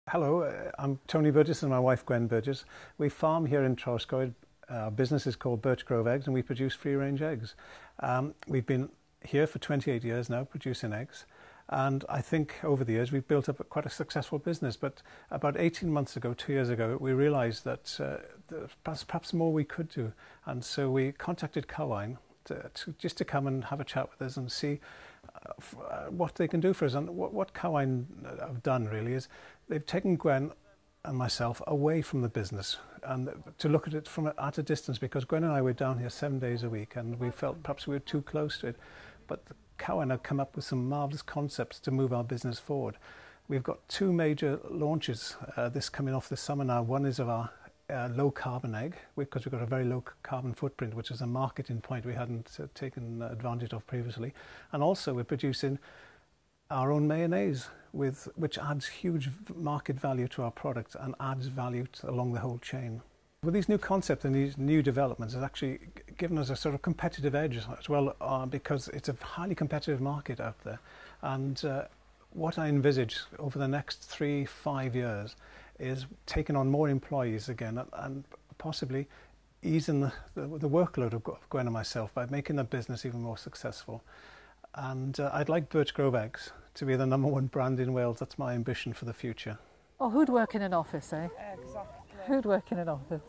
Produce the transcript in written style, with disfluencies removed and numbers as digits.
Hello, I'm Tony Burgess and my wife Gwen Burgess. We farm here in Trawsgoed. Our business is called Birchgrove Eggs and we produce free-range eggs. We've been here for 28 years now producing eggs, and I think over the years we've built up quite a successful business. But about 18 months ago, 2 years ago, we realised that there's perhaps more we could do, and so we contacted Cywain just to come and have a chat with us and see what they can do for us. And what Cywain have done really is they've taken Gwen and myself away from the business and to look at it from at a distance, because Gwen and I were down here 7 days a week and we felt perhaps we were too close to it. But Cywain have come up with some marvellous concepts to move our business forward. We've got two major launches this coming off this summer now. One is of our low carbon egg, because we've got a very low carbon footprint, which is a marketing point we hadn't taken advantage of previously. And also we're producing our own mayonnaise, which adds huge market value to our product and adds value along the whole chain. With these new concepts and these new developments, it's actually given us a sort of competitive edge as well, because it's a highly competitive market out there. And what I envisage over the next 3-5 years is taking on more employees again and possibly easing the workload of Gwen and myself by making the business even more successful. And I'd like Birchgrove Eggs to be the #1 brand in Wales. That's my ambition for the future. Oh, who'd work in an office, eh? Exactly. Who'd work in an office?